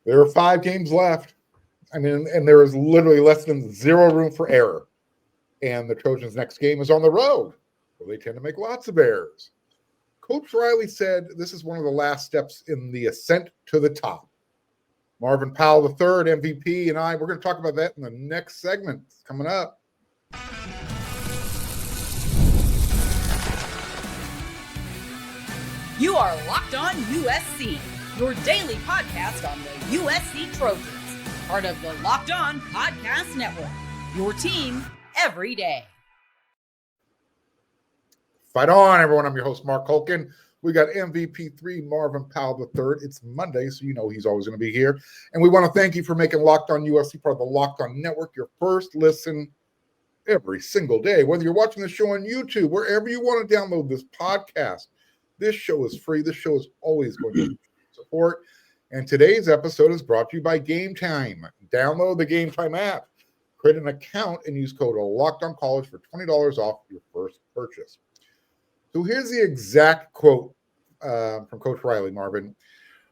There are 5 games left. I mean, and there is literally less than 0 room for error. And the Trojans' next game is on the road, where they tend to make lots of errors. Coach Riley said this is one of the last steps in the ascent to the top. Marvin Powell III, MVP, and we're going to talk about that in the next segment. It's coming up. You are Locked On USC, your daily podcast on the USC Trojans, part of the Locked On Podcast Network, your team every day. Fight on, everyone. I'm your host, Mark Holkin. We got MVP3 Marvin Powell III. It's Monday, so you know he's always going to be here. And we want to thank you for making Locked On USC part of the Locked On Network your first listen every single day. Whether you're watching the show on YouTube, wherever you want to download this podcast, this show is free. This show is always going to be support. And today's episode is brought to you by Game Time. Download the Game Time app, create an account, and use code LOCKEDONCollege for $20 off your first purchase. So here's the exact quote from Coach Riley, Marvin.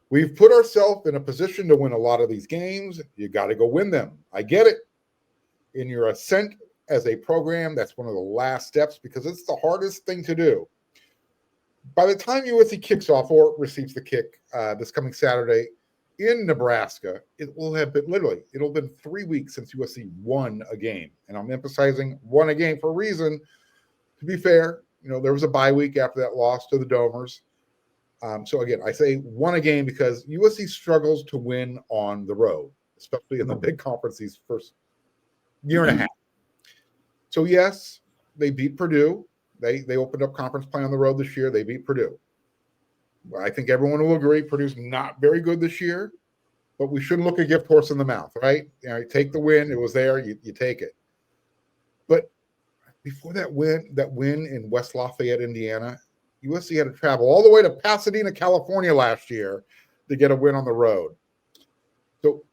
We've put ourselves in a position to win a lot of these games. You got to go win them. I get it. In your ascent as a program, that's one of the last steps because it's the hardest thing to do. By the time USC kicks off or receives the kick this coming Saturday in Nebraska, it'll have been 3 weeks since USC won a game. And I'm emphasizing won a game for a reason. To be fair, there was a bye week after that loss to the Domers. So again, I say won a game because USC struggles to win on the road, especially in the big conference these first year and a half. So yes, they beat Purdue. They opened up conference play on the road this year. They beat Purdue. I think everyone will agree Purdue's not very good this year, but we shouldn't look a gift horse in the mouth, right? Take the win. It was there. You take it. But before that win in West Lafayette, Indiana, USC had to travel all the way to Pasadena, California last year to get a win on the road. So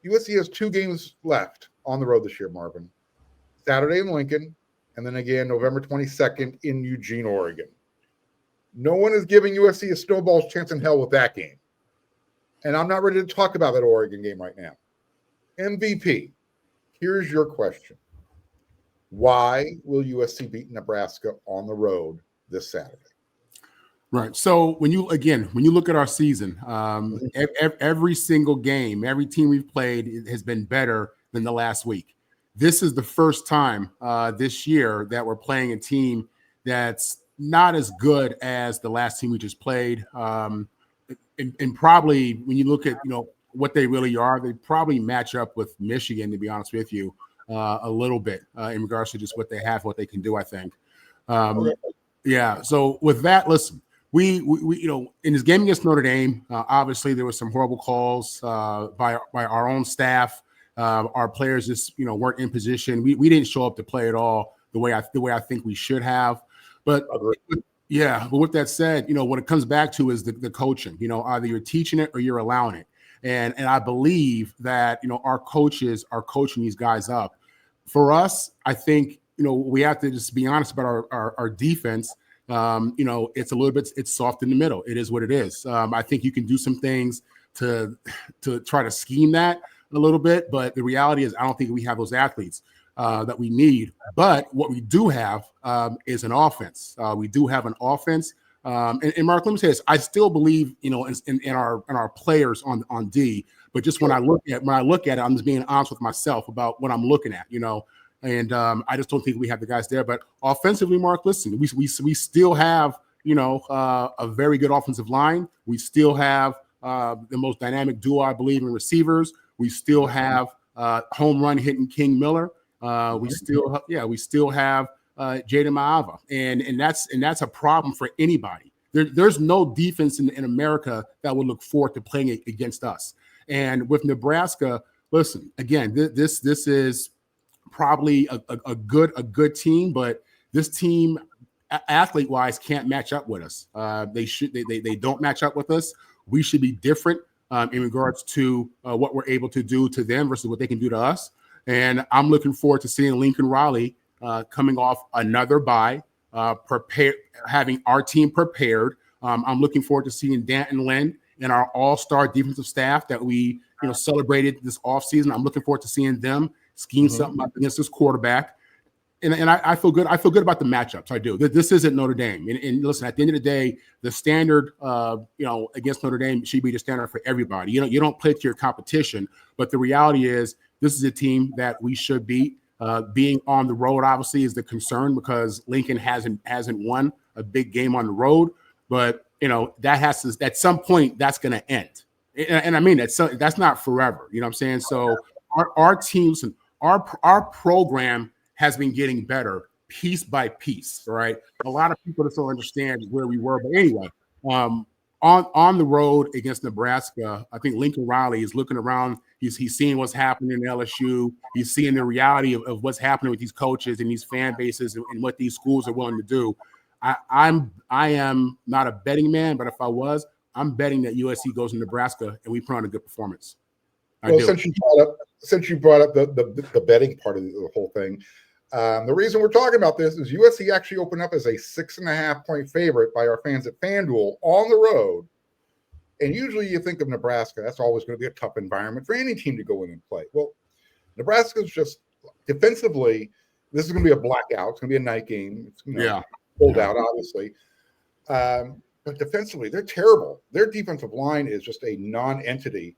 USC has 2 games left on the road this year, Marvin. Saturday in Lincoln, and then again November 22nd in Eugene, Oregon. No one is giving USC a snowball's chance in hell with that game. And I'm not ready to talk about that Oregon game right now. MVP, here's your question. Why will USC beat Nebraska on the road this Saturday? Right. So when you look at our season, every single game, every team we've played has been better than the last week. This is the first time this year that we're playing a team that's not as good as the last team we just played. And probably when you look at, what they really are, they probably match up with Michigan, to be honest with you, a little bit in regards to just what they have, what they can do, I think. Yeah. So with that, listen, we in this game against Notre Dame, obviously there was some horrible calls by our own staff. Our players just, weren't in position. We didn't show up to play at all the way I think we should have. But but with that said, what it comes back to is the coaching. Either you're teaching it or you're allowing it. And I believe that our coaches are coaching these guys up. For us, I think we have to just be honest about our defense. It's a little bit, it's soft in the middle. It is what it is. I think you can do some things to try to scheme that a little bit, but the reality is I don't think we have those athletes that we need. But what we do have is an offense. We do have an offense. And Mark, let me say this: I still believe, in our players on D. But just when I look at it, I'm just being honest with myself about what I'm looking at. And I just don't think we have the guys there. But offensively, Mark, listen, we still have a very good offensive line. We still have the most dynamic duo, I believe, in receivers. We still have home run hitting King Miller. We still have Jaden Maava, and that's a problem for anybody. There's no defense in America that would look forward to playing against us. And with Nebraska, listen, again, this is probably a good team, but this team athlete wise can't match up with us. They don't match up with us. We should be different in regards to what we're able to do to them versus what they can do to us. And I'm looking forward to seeing Lincoln Riley coming off another bye, having our team prepared. I'm looking forward to seeing Antonlynn and our all-star defensive staff that we, celebrated this offseason. I'm looking forward to seeing them scheme something up against this quarterback. And I feel good. I feel good about the matchups. I do. This isn't Notre Dame. And listen, at the end of the day, the standard, against Notre Dame should be the standard for everybody. You don't play to your competition, but the reality is this is a team that we should beat. Being on the road, obviously, is the concern because Lincoln hasn't won a big game on the road. But that has to, at some point, that's going to end. And I mean that's not forever. You know what I'm saying? So our teams and our program has been getting better piece by piece. All right. A lot of people just don't understand where we were. But anyway, on the road against Nebraska, I think Lincoln Riley is looking around. He's seeing what's happening in LSU. He's seeing the reality of what's happening with these coaches and these fan bases and what these schools are willing to do. I am not a betting man, but if I was, I'm betting that USC goes to Nebraska and we put on a good performance. Since you brought up the betting part of the whole thing, the reason we're talking about this is USC actually opened up as a 6.5-point favorite by our fans at FanDuel on the road. And usually you think of Nebraska, that's always going to be a tough environment for any team to go in and play. Well, Nebraska's just defensively, this is going to be a blackout. It's going to be a night game. It's pulled out, obviously. But defensively, they're terrible. Their defensive line is just a non-entity.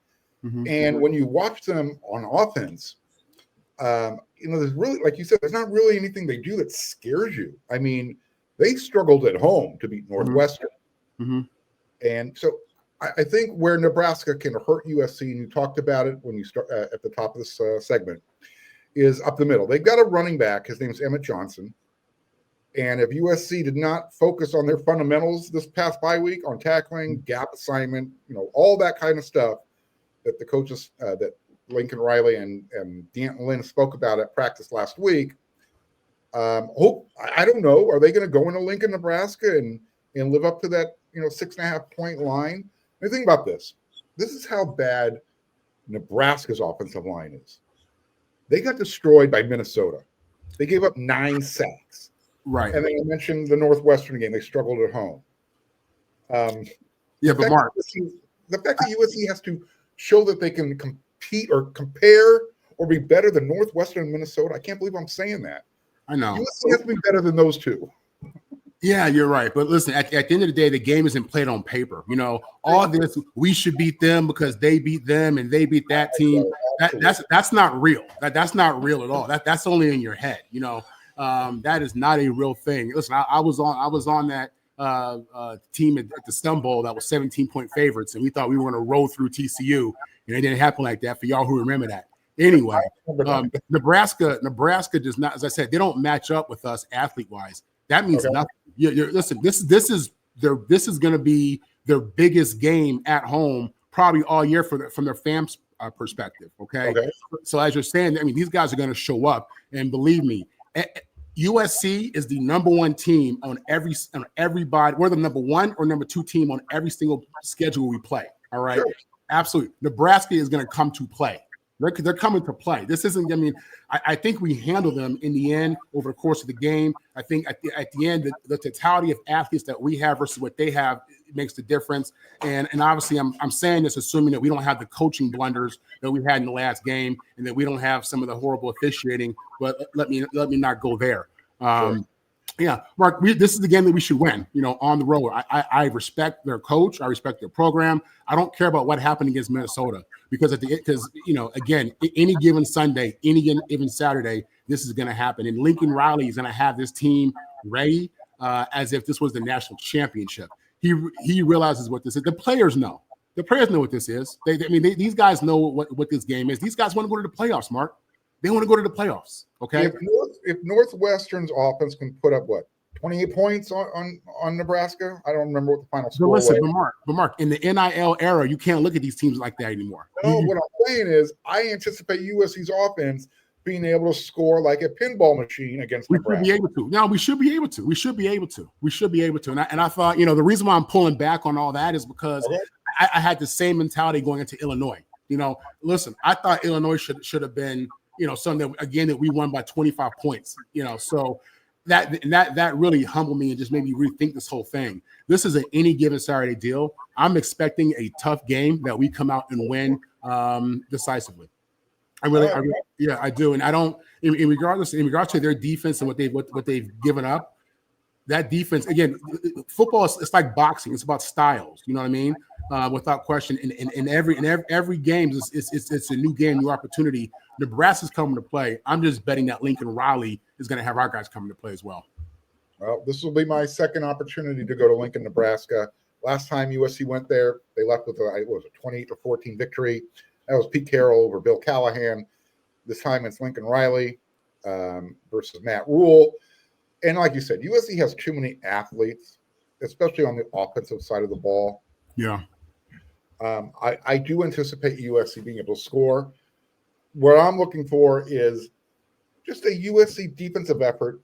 And when you watch them on offense, there's really, like you said, there's not really anything they do that scares you. I mean, they struggled at home to beat Northwestern. And so I think where Nebraska can hurt USC, and you talked about it when you start at the top of this segment, is up the middle. They've got a running back. His name's Emmett Johnson. And if USC did not focus on their fundamentals this past bye week on tackling, gap assignment, all that kind of stuff that the coaches, that Lincoln Riley and Antonlynn spoke about at practice last week, I don't know. Are they going to go into Lincoln, Nebraska and live up to that, 6.5-point line? And think about this. This is how bad Nebraska's offensive line is. They got destroyed by Minnesota. They gave up 9 sacks. Right. And then I mentioned the Northwestern game. They struggled at home. But Mark, the fact that USC has to show that they can compete or compare or be better than Northwestern and Minnesota, I can't believe I'm saying that. I know. USC has to be better than those two. Yeah, you're right. But listen, at the end of the day, the game isn't played on paper. All this, we should beat them because they beat them and they beat that team. That's not real. That's not real at all. That's only in your head. That is not a real thing. Listen, I was on that team at the Sun Bowl that was 17-point favorites, and we thought we were going to roll through TCU, and it didn't happen like that. For y'all who remember that, anyway, Nebraska does not, as I said, they don't match up with us athlete-wise. That means nothing. Listen, this is going to be their biggest game at home probably all year from their fans' perspective. Okay, so as you're saying, I mean, these guys are going to show up, and believe me. USC is the number one team on everybody. We're the number 1 or number 2 team on every single schedule we play. All right. Sure. Absolutely. Nebraska is going to come to play. They're coming to play. This isn't, I think we handle them in the end over the course of the game. I think at the end, the totality of athletes that we have versus what they have makes the difference. And obviously I'm saying this assuming that we don't have the coaching blunders that we had in the last game and that we don't have some of the horrible officiating, but let me not go there. Sure. Yeah, Mark, this is the game that we should win, on the road. I respect their coach. I respect their program. I don't care about what happened against Minnesota because again, any given Sunday, any given Saturday, this is going to happen. And Lincoln Riley is going to have this team ready as if this was the national championship. He realizes what this is. The players know. The players know what this is. These guys know what this game is. These guys want to go to the playoffs, Mark. They want to go to the playoffs. Okay. If Northwestern's offense can put up 28 points on Nebraska, I don't remember what the final score was. But Mark, in the NIL era, you can't look at these teams like that anymore. No, what I'm saying is, I anticipate USC's offense being able to score like a pinball machine against Nebraska. We should be able to. No, we should be able to. We should be able to. And I thought, the reason why I'm pulling back on all that is because I had the same mentality going into Illinois. Listen, I thought Illinois should have been. Something that we won by 25 points. So that really humbled me and just made me rethink this whole thing. This is an any given Saturday deal. I'm expecting a tough game that we come out and win decisively. I do. And I don't, in regards to their defense and what they've given up, that defense, again, football is, it's like boxing. It's about styles. You know what I mean? Without question. In every game, it's a new game, new opportunity. Nebraska's coming to play. I'm just betting that Lincoln Riley is going to have our guys coming to play as well. Well, this will be my second opportunity to go to Lincoln, Nebraska. Last time USC went there, they left with a 28-14 victory. That was Pete Carroll over Bill Callahan. This time it's Lincoln Riley versus Matt Rule. And like you said, USC has too many athletes, especially on the offensive side of the ball. Yeah. I do anticipate USC being able to score. What I'm looking for is just a USC defensive effort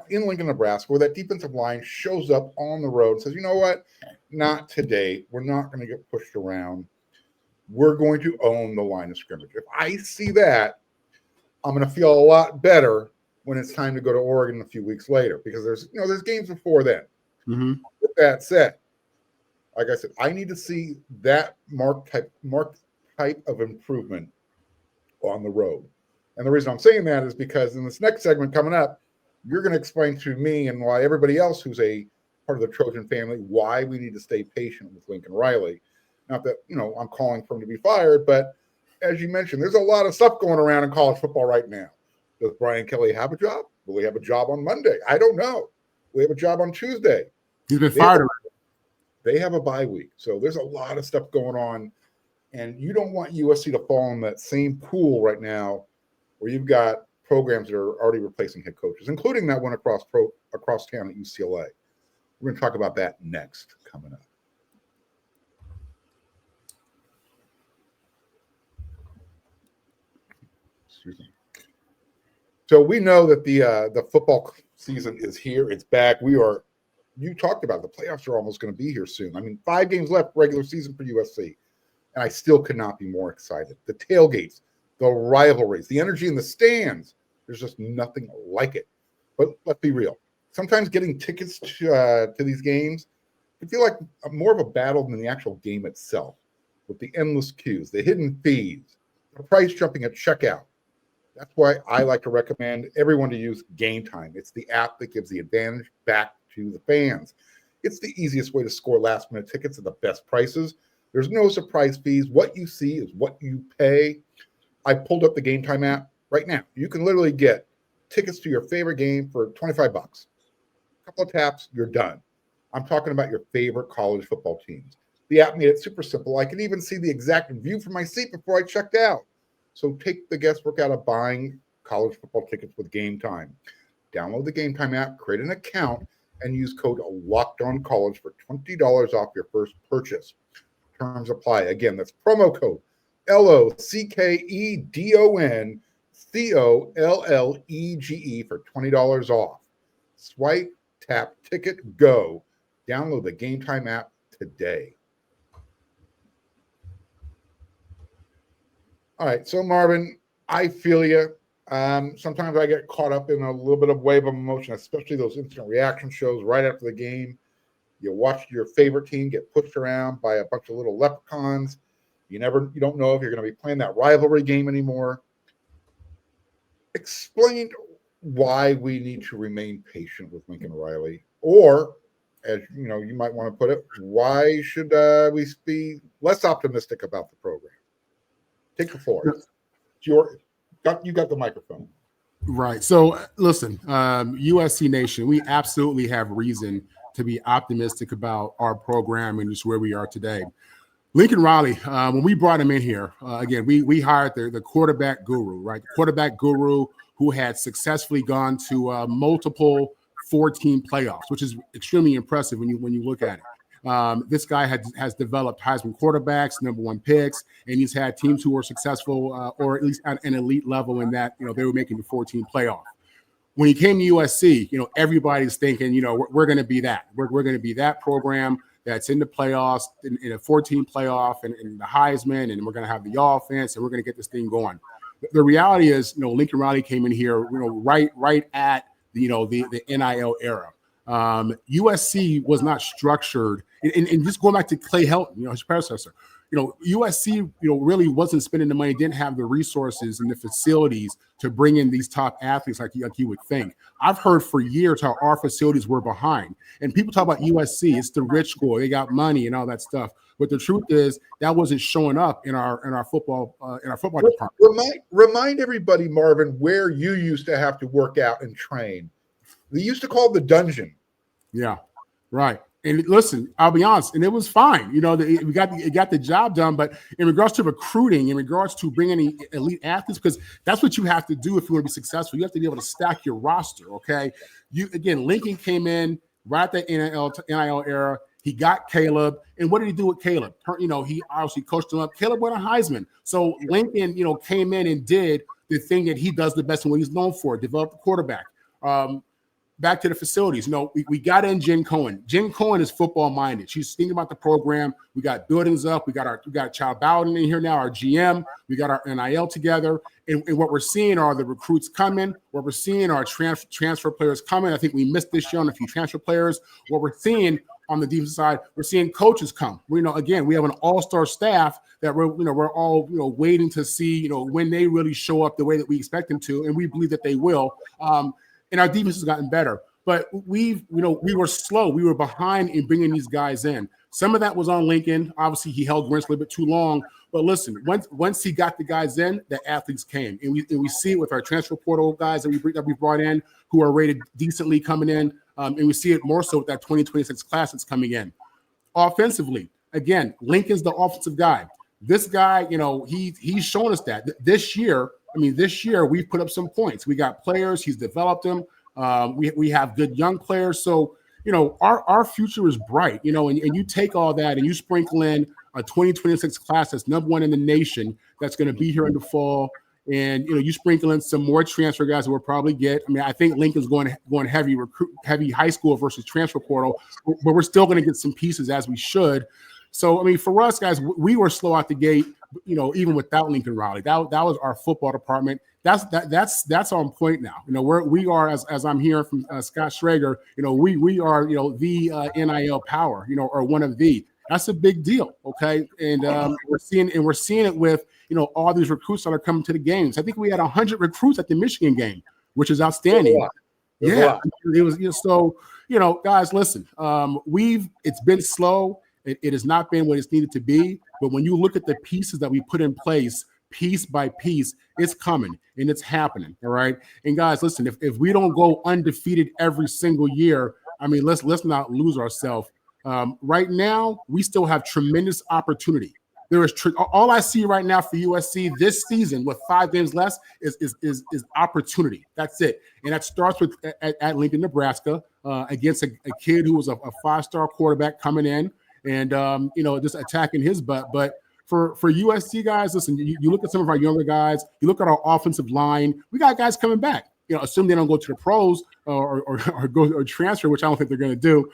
in Lincoln, Nebraska, where that defensive line shows up on the road and says, you know what? Not today. We're not going to get pushed around. We're going to own the line of scrimmage. If I see that, I'm going to feel a lot better when it's time to go to Oregon a few weeks later, because there's games before then. Mm-hmm. With that said, like I said, I need to see that marked type of improvement on the road. And the reason I'm saying that is because in this next segment coming up, you're going to explain to me and why everybody else who's a part of the Trojan family, why we need to stay patient with Lincoln Riley. Not that, I'm calling for him to be fired, but as you mentioned, there's a lot of stuff going around in college football right now. Does Brian Kelly have a job? Will he have a job on Monday? I don't know. We have a job on Tuesday. He's been fired. They have a bye week. So there's a lot of stuff going on. And you don't want USC to fall in that same pool right now where you've got programs that are already replacing head coaches, including that one across town at UCLA. We're going to talk about that next coming up. Excuse me. So we know that the football season is here. It's back. You talked about it, the playoffs are almost going to be here soon. I mean, 5 games left regular season for USC, and I still could not be more excited. The tailgates, the rivalries, the energy in the stands, there's just nothing like it. But let's be real. Sometimes getting tickets to these games can feel like more of a battle than the actual game itself, with the endless queues, the hidden fees, the price jumping at checkout. That's why I like to recommend everyone to use Game Time. It's the app that gives the advantage back to the fans. It's the easiest way to score last-minute tickets at the best prices. There's no surprise fees. What you see is what you pay. I pulled up the Game Time app right now. You can literally get tickets to your favorite game for $25. A couple of taps, you're done. I'm talking about your favorite college football teams. The app made it super simple. I can even see the exact view from my seat before I checked out. So take the guesswork out of buying college football tickets with Game Time. Download the Game Time app, create an account, and use code LOCKEDONCollege for $20 off your first purchase. Terms apply. Again, that's promo code LOCKEDONCOLLEGE for $20 off. Swipe, tap, ticket, go. Download the Game Time app today. All right, so Marvin, I feel you. Sometimes I get caught up in a little bit of wave of emotion, especially those instant reaction shows right after the game. You watch your favorite team get pushed around by a bunch of little leprechauns. You don't know if you're going to be playing that rivalry game anymore. Explain why we need to remain patient with Lincoln Riley, or as you might want to put it, why should we be less optimistic about the program? Take the floor. You got the microphone. Right. So listen, USC Nation, we absolutely have reason to be optimistic about our program and just where we are today. Lincoln Riley, when we brought him in here, again, we hired the quarterback guru, right? The quarterback guru who had successfully gone to multiple 4-team playoffs, which is extremely impressive when you look at it. This guy has developed Heisman quarterbacks, #1 picks, and he's had teams who were successful or at least at an elite level in that, they were making the 4-team playoff. When he came to USC, everybody's thinking, we're going to be that. We're going to be that program that's in the playoffs, in a 4-team playoff and the Heisman, and we're going to have the offense, and we're going to get this thing going. the reality is, Lincoln Riley came in here, right at the NIL era. USC was not structured, and just going back to Clay Helton, his predecessor. USC, really wasn't spending the money, didn't have the resources and the facilities to bring in these top athletes like you would think. I've heard for years how our facilities were behind, and people talk about USC, it's the rich school, they got money and all that stuff. But the truth is that wasn't showing up in our football department. Remind everybody, Marvin, where you used to have to work out and train. They used to call it the dungeon. Yeah, right. And listen, I'll be honest, and it was fine. It got the job done. But in regards to recruiting, in regards to bringing in elite athletes, because that's what you have to do if you want to be successful. You have to be able to stack your roster. Okay. Lincoln came in right at the NIL era. He got Caleb, and what did he do with Caleb? He obviously coached him up. Caleb won a Heisman. So Lincoln, came in and did the thing that he does the best and what he's known for: develop the quarterback. Back to the facilities. We got in Jen Cohen. Jen Cohen is football minded. She's thinking about the program. We got buildings up. We got Child Bowden in here now, our GM. We got our NIL together. And what we're seeing are the recruits coming. What we're seeing are transfer players coming. I think we missed this year on a few transfer players. What we're seeing on the defensive side, we're seeing coaches come. Again, we have an all-star staff that we're all waiting to see when they really show up the way that we expect them to, and we believe that they will. And our defense has gotten better, but we were slow. We were behind in bringing these guys in. Some of that was on Lincoln. Obviously, he held Grinch a little bit too long. But listen, once he got the guys in, the athletes came, and we see it with our transfer portal guys that we brought in, who are rated decently coming in, and we see it more so with that 2026 class that's coming in. Offensively, again, Lincoln's the offensive guy. This guy, he's shown us that this year. This year we've put up some points. We got players. He's developed them. We have good young players. So, our future is bright, and you take all that and you sprinkle in a 2026 class that's number one in the nation that's going to be here in the fall. And, you sprinkle in some more transfer guys that we'll probably get. I think Lincoln's going heavy high school versus transfer portal, but we're still going to get some pieces as we should. So, for us guys, we were slow out the gate, even without Lincoln Riley. That was our football department. That's on point now. We are, as I'm hearing from Scott Schrager, we are, the NIL power, or one of the. That's a big deal, okay? And we're seeing it with, all these recruits that are coming to the games. I think we had 100 recruits at the Michigan game, which is outstanding. Yeah, it was. So, guys, listen. It's been slow. It has not been what it's needed to be. But when you look at the pieces that we put in place, piece by piece, it's coming and it's happening. All right. And guys, listen, if we don't go undefeated every single year, let's not lose ourselves. Right now, we still have tremendous opportunity. There is all I see right now for USC this season with 5 games less is opportunity. That's it. And that starts with at Lincoln, Nebraska, against a kid who was a 5-star quarterback coming in. And, just attacking his butt. But for USC guys, listen, you look at some of our younger guys, you look at our offensive line, we got guys coming back, assume they don't go to the pros or go or transfer, which I don't think they're going to do.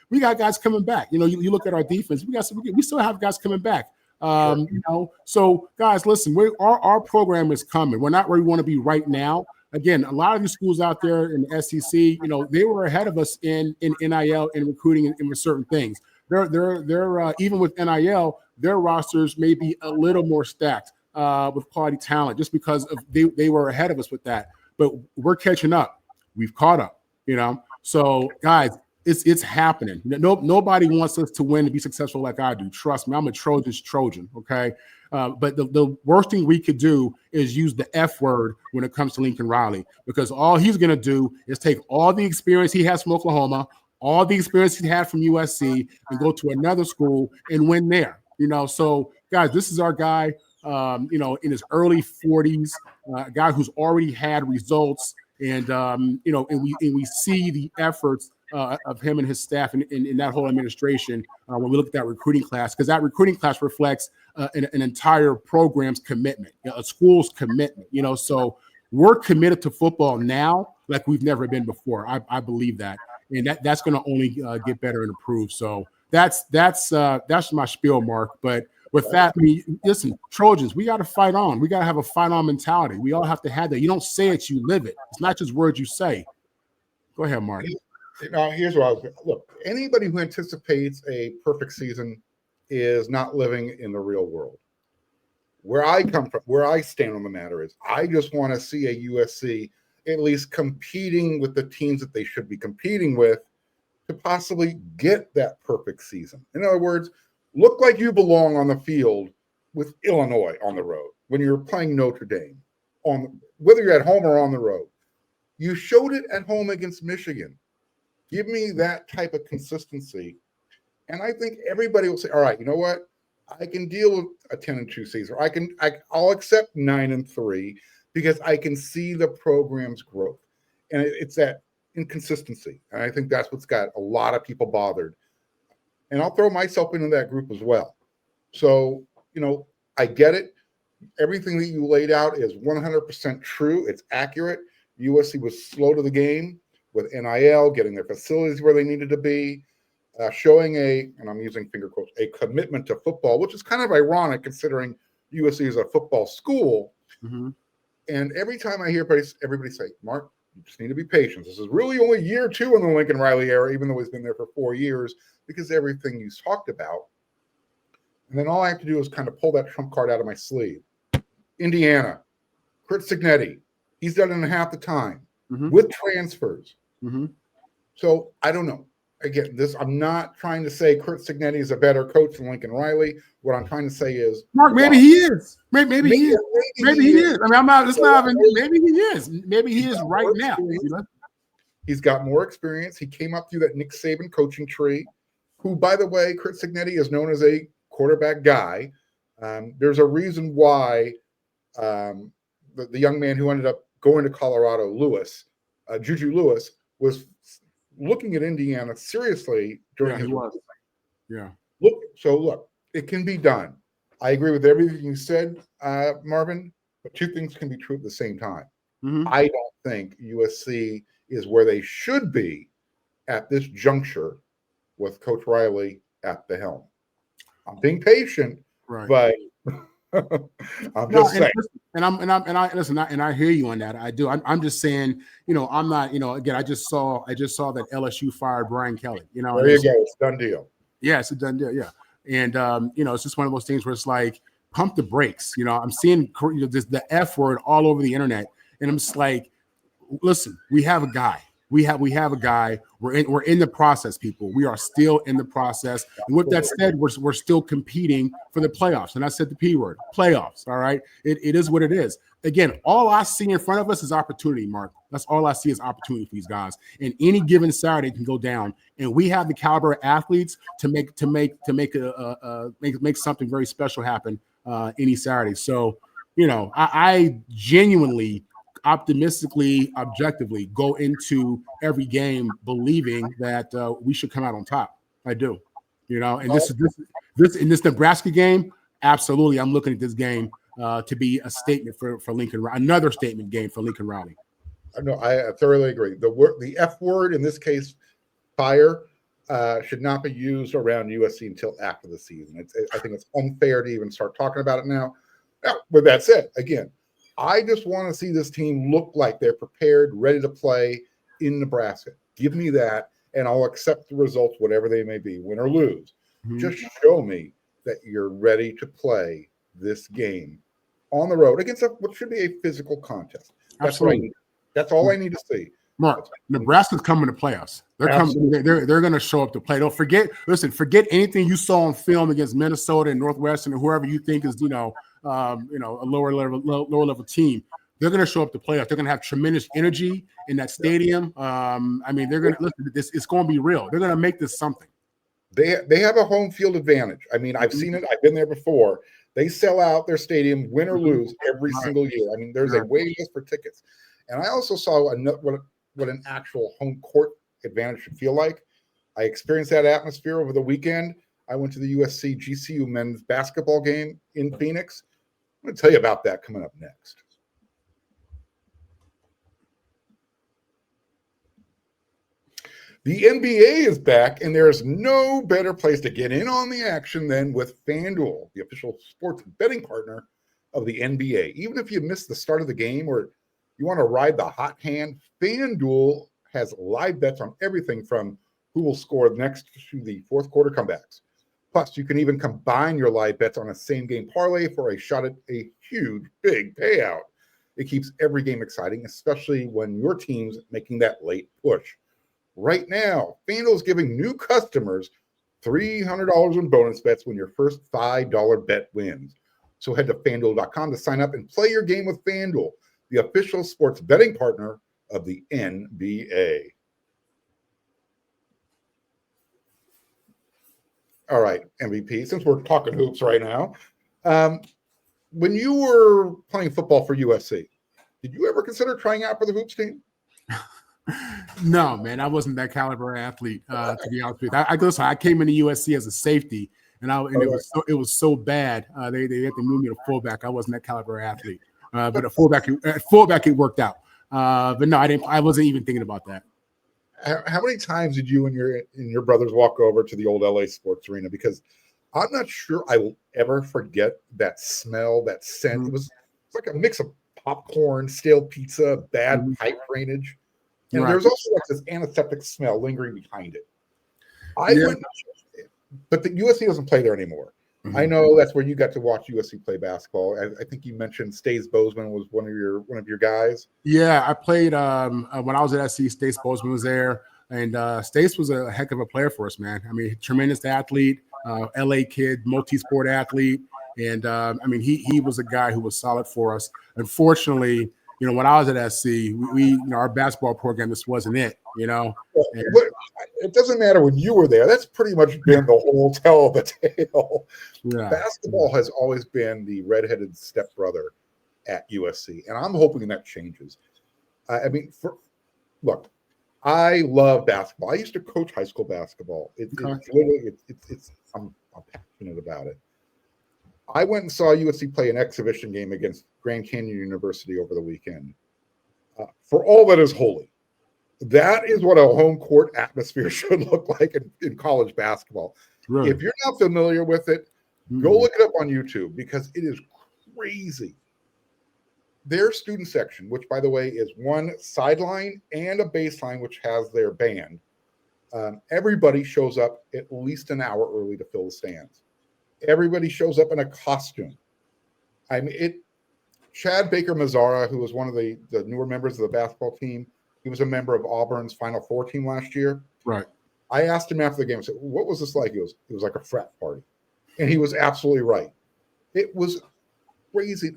We got guys coming back. You look at our defense, we still have guys coming back. So guys, listen, our program is coming. We're not where we want to be right now. Again, a lot of these schools out there in the SEC, they were ahead of us in NIL and recruiting and with certain things. They're even with NIL, their rosters may be a little more stacked with quality talent just because of they were ahead of us with that. But we're catching up. We've caught up, So, guys, it's happening. Nobody wants us to win and be successful like I do. Trust me, I'm a Trojan, okay? But the worst thing we could do is use the F word when it comes to Lincoln Riley, because all he's going to do is take all the experience he has from Oklahoma, all the experience he had from USC, and go to another school and win there. So guys, this is our guy, in his early 40s, a guy who's already had results, and we see the efforts of him and his staff and that whole administration when we look at that recruiting class, because that recruiting class reflects an entire program's commitment, a school's commitment. So we're committed to football now like we've never been before. I believe that. And that's going to only get better and improve. So that's my spiel, Mark. But with that, I mean, listen, Trojans, we got to fight on. We got to have a fight on mentality. We all have to have that. You don't say it, you live it. It's not just words you say. Go ahead, Mark. Now, here's what I was look. Anybody who anticipates a perfect season is not living in the real world. Where I come from, where I stand on the matter is, I just want to see a USC at least competing with the teams that they should be competing with to possibly get that perfect season. In other words, look like you belong on the field with Illinois on the road when you're playing Notre Dame, whether you're at home or on the road. You showed it at home against Michigan. Give me that type of consistency. And I think everybody will say, all right, you know what? I can deal with a 10-2 season. I'll accept 9-3 because I can see the program's growth. And it's that inconsistency. And I think that's what's got a lot of people bothered. And I'll throw myself into that group as well. So, I get it. Everything that you laid out is 100% true. It's accurate. USC was slow to the game with NIL, getting their facilities where they needed to be, showing and I'm using finger quotes, a commitment to football, which is kind of ironic considering USC is a football school. Mm-hmm. And every time I hear everybody say, Mark, you just need to be patient. This is really only year 2 in the Lincoln Riley era, even though he's been there for 4 years, because everything you talked about. And then all I have to do is kind of pull that trump card out of my sleeve. Indiana, Curt Cignetti, he's done it in half the time with transfers. Mm-hmm. So I don't know. Again, I'm not trying to say Curt Cignetti is a better coach than Lincoln Riley. What I'm trying to say is, Mark, maybe he is. Maybe he is. Maybe he is. I mean, I'm not. It's not. Maybe he is. Maybe he is right now. He's got more experience. He came up through that Nick Saban coaching tree. Who, by the way, Curt Cignetti is known as a quarterback guy. There's a reason why the young man who ended up going to Colorado, Juju Lewis, was looking at Indiana seriously during his was. Yeah. Look, it can be done. I agree with everything you said, Marvin, but two things can be true at the same time. Mm-hmm. I don't think USC is where they should be at this juncture with Coach Riley at the helm. I'm being patient, right? But I'm just saying. And I hear you on that. I do. I'm just saying, I'm not, again, I just saw that LSU fired Brian Kelly. There you go. It's a done deal. Yeah, it's a done deal. Yeah. And it's just one of those things where it's like, pump the brakes. I'm seeing the F word all over the internet. And I'm just like, listen, we have a guy. We have a guy. We're in the process, people. We are still in the process. And with that said, we're still competing for the playoffs. And I said the P word, playoffs. All right. It is what it is. Again, all I see in front of us is opportunity, Mark. That's all I see is opportunity for these guys. And any given Saturday can go down. And we have the caliber of athletes to make something very special happen any Saturday. So, I genuinely, optimistically, objectively go into every game believing that we should come out on top. I do, and this in this Nebraska game, absolutely. I'm looking at this game to be a statement for Lincoln, another statement game for Lincoln Riley. No, I thoroughly agree. The F word in this case, fire, should not be used around USC until after the season. I think it's unfair to even start talking about it now. Now, with that said, again, I just want to see this team look like they're prepared, ready to play in Nebraska. Give me that, and I'll accept the results, whatever they may be, win or lose. Mm-hmm. Just show me that you're ready to play this game on the road against what should be a physical contest. That's what I need. That's all I need to see. Mark, Nebraska's coming to play us. They're coming. They're going to show up to play. Don't forget. Listen, forget anything you saw on film against Minnesota and Northwestern and whoever you think is, a lower level team. They're going to show up to play us. They're going to have tremendous energy in that stadium. They're going to listen. It's going to be real. They're going to make this something. They have a home field advantage. I mean, I've seen it. I've been there before. They sell out their stadium, win or lose, every single year. I mean, there's a waiting list for tickets. And I also saw what an actual home court advantage should feel like. I experienced that atmosphere over the weekend. I went to the USC GCU men's basketball game in Phoenix. I'm going to tell you about that coming up next. The NBA is back, and there's no better place to get in on the action than with FanDuel, the official sports betting partner of the NBA. Even if you missed the start of the game or you want to ride the hot hand, FanDuel has live bets on everything from who will score next to the fourth quarter comebacks. Plus, you can even combine your live bets on a same-game parlay for a shot at a huge, big payout. It keeps every game exciting, especially when your team's making that late push. Right now, FanDuel is giving new customers $300 in bonus bets when your first $5 bet wins. So head to FanDuel.com to sign up and play your game with FanDuel, the official sports betting partner of the NBA. All right, MVP, since we're talking hoops right now, when you were playing football for USC, did you ever consider trying out for the hoops team? No, man, I wasn't that caliber athlete, to be honest with you. I came into USC as a safety, and it was so bad. They had to move me to fullback. I wasn't that caliber athlete, but at fullback it worked out. But no, I wasn't even thinking about that. How many times did you and your brothers walk over to the old LA Sports Arena? Because I'm not sure I will ever forget that smell, that scent. Mm-hmm. It's like a mix of popcorn, stale pizza, bad pipe drainage. And there's also like this antiseptic smell lingering behind it. But the USC doesn't play there anymore. Mm-hmm. I know that's where you got to watch USC play basketball. I think you mentioned Stace Bozeman was one of your guys. Yeah, I played when I was at SC. Stace Bozeman was there, and Stace was a heck of a player for us, man. I mean, tremendous athlete, LA kid, multi-sport athlete, and he was a guy who was solid for us. Unfortunately, when I was at SC, we our basketball program, this wasn't it, And, it doesn't matter when you were there. That's pretty much been the whole tell of the tale. Yeah. Basketball has always been the redheaded stepbrother at USC, and I'm hoping that changes. Look, I love basketball. I used to coach high school basketball. I'm passionate about it. I went and saw USC play an exhibition game against Grand Canyon University over the weekend. For all that is holy, that is what a home court atmosphere should look like in college basketball. Really? If you're not familiar with it, go look it up on YouTube because it is crazy. Their student section, which, by the way, is one sideline and a baseline, which has their band, everybody shows up at least an hour early to fill the stands. Everybody shows up in a costume. Chad Baker-Mazzara, who was one of the newer members of the basketball team, he was a member of Auburn's Final Four team last year. Right. I asked him after the game, I said, what was this like? It was like a frat party. And he was absolutely right. It was crazy.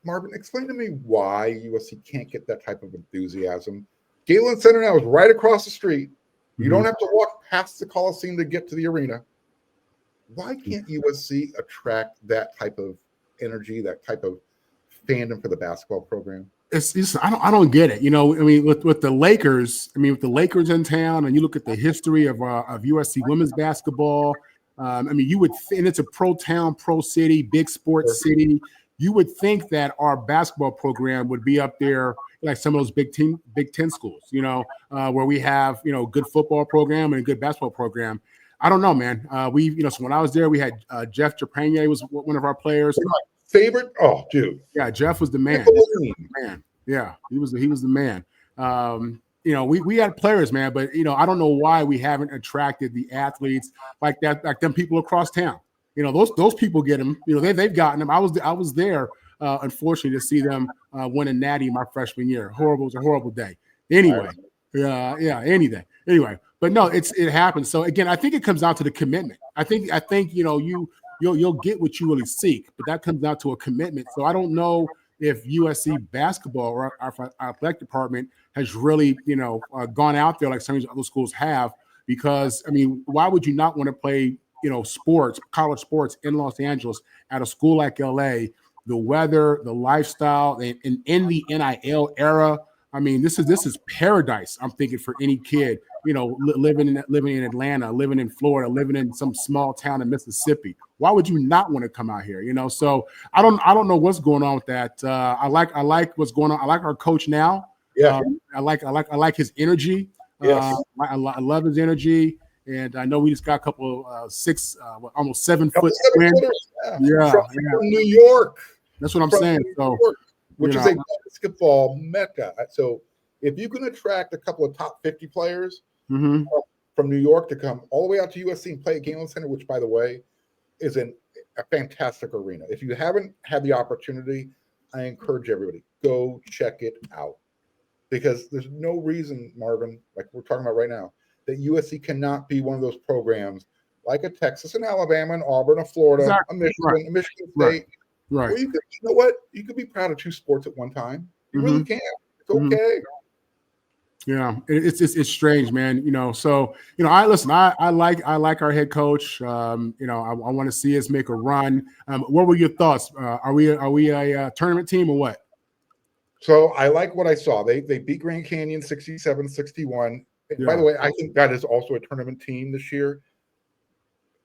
Marvin, explain to me why USC can't get that type of enthusiasm. Galen Center now is right across the street. You don't have to walk past the Coliseum to get to the arena. Why can't USC attract that type of energy, that type of fandom for the basketball program? I don't get it. With the Lakers, with the Lakers in town, and you look at the history of USC women's basketball. You would, and it's a pro town, pro city, big sports city. You would think that our basketball program would be up there like some of those Big Ten schools, where we have good football program and a good basketball program. I don't know, man. So when I was there, we had Jeff Trepanier was one of our players. Favorite? Oh, dude. Yeah, Jeff was the man. Yeah, he was the man. We had players, man, but I don't know why we haven't attracted the athletes like that, like them people across town. Those people get them. They've gotten them. I was there, unfortunately, to see them win a natty my freshman year. It was a horrible day. Anyway, any day. Anyway, but no, it happens. So again, I think it comes down to the commitment. I think you'll get what you really seek, but that comes down to a commitment. So I don't know if USC basketball or our athletic department has really gone out there like some of these other schools have. Because why would you not want to play sports, college sports in Los Angeles at a school like LA? The weather, the lifestyle, and in the NIL era, this is paradise. I'm thinking for any kid, living in Atlanta, living in Florida, living in some small town in Mississippi. Why would you not want to come out here? So I don't know what's going on with that. I like what's going on. I like our coach now. Yeah, I like his energy. Yes. I love his energy, and I know we just got a couple almost 7 Couple foot seven twins. footers, Yeah, from New York. that's what I'm From saying. New So, York, which is a know. basketball mecca. So if you can attract a couple of top 50 players Mm-hmm. from New York to come all the way out to USC and play at Galen Center, which, by the way, is a fantastic arena. If you haven't had the opportunity, I encourage everybody, go check it out. Because there's no reason, Marvin, like we're talking about right now, that USC cannot be one of those programs like a Texas and Alabama and Auburn, a Florida, Exactly. a Michigan, a Michigan State, Right. where you could, you know what, you could be proud of 2 sports at one time. You really can. It's okay. Yeah, it's strange, man. So I listen. I like our head coach. I want to see us make a run. What were your thoughts? Are we a tournament team or what? So I like what I saw. They beat Grand Canyon 67-61. Yeah. By the way, I think that is also a tournament team this year.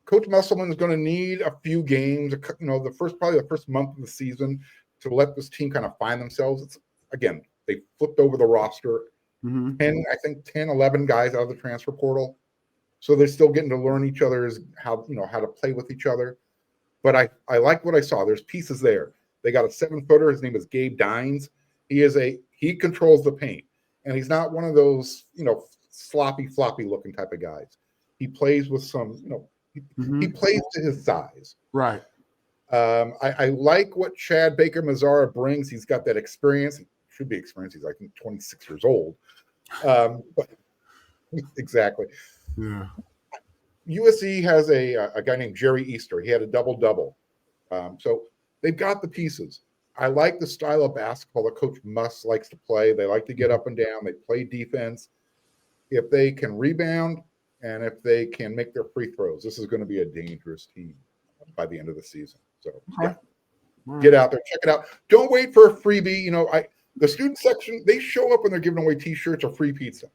Coach Musselman is going to need a few games, probably the first month of the season to let this team kind of find themselves. Again, they flipped over the roster. 10, 11 guys out of the transfer portal. So they're still getting to learn each other's how to play with each other. But I like what I saw. There's pieces there. They got a 7-footer. His name is Gabe Dines. He controls the paint. And he's not one of those, sloppy, floppy looking type of guys. He plays with some, he plays to his size. Right. I like what Chad Baker-Mazara brings. He's got that experience. He should be experienced. He's, I think, 26 years old. But exactly. Yeah. USC has a guy named Jerry Easter. He had a double-double. So they've got the pieces. I like the style of basketball that Coach Muss likes to play. They like to get up and down. They play defense. If they can rebound and if they can make their free throws, this is going to be a dangerous team by the end of the season. So, yeah. Get out there, check it out. Don't wait for a freebie. The student section, they show up when they're giving away T-shirts or free pizza.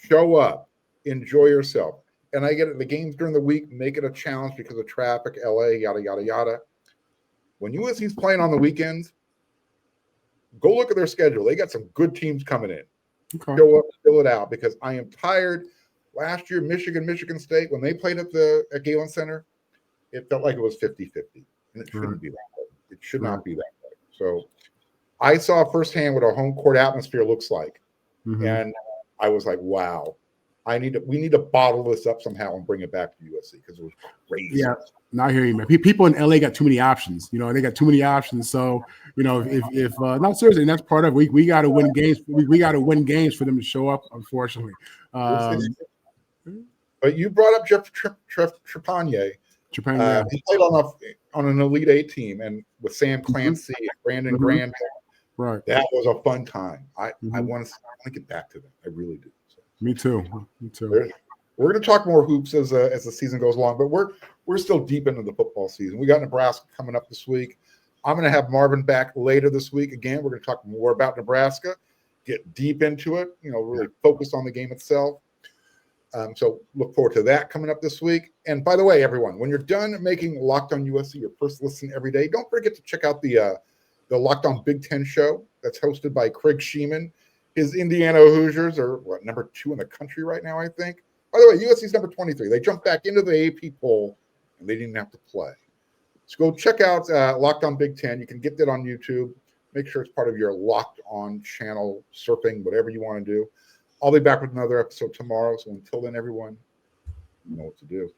Show up, enjoy yourself. And I get it. The games during the week, make it a challenge because of traffic, LA, yada, yada, yada. When USC's playing on the weekends, go look at their schedule. They got some good teams coming in. Okay. Show up, fill it out, because I am tired. Last year, Michigan State, when they played at Galen Center, it felt like it was 50-50. And it shouldn't be that way. It should not be that way. So I saw firsthand what a home court atmosphere looks like. And I was like, wow, we need to bottle this up somehow and bring it back to USC because it was crazy. Yeah, no, I hear you, man. People in LA got too many options. They got too many options. So, if not seriously, and that's part of it. We got to win games. We got to win games for them to show up, unfortunately. But you brought up Jeff Trepanier. He played on an Elite 8 team, and with Sam Clancy and Brandon Graham. Right. That was a fun time. I want to get back to that. I really do. So. Me too. We're going to talk more hoops as the season goes along, but we're still deep into the football season. We got Nebraska coming up this week. I'm going to have Marvin back later this week. Again, we're going to talk more about Nebraska, get deep into it, really focus on the game itself. So look forward to that coming up this week. And by the way, everyone, when you're done making Locked On USC your first listen every day, don't forget to check out the Locked On Big Ten show that's hosted by Craig Sheeman. His Indiana Hoosiers are number 2 in the country right now, I think. By the way, USC's number 23. They jumped back into the AP poll, and they didn't have to play. So go check out Locked On Big Ten. You can get that on YouTube. Make sure it's part of your Locked On channel, surfing, whatever you want to do. I'll be back with another episode tomorrow. So until then, everyone, you know what to do.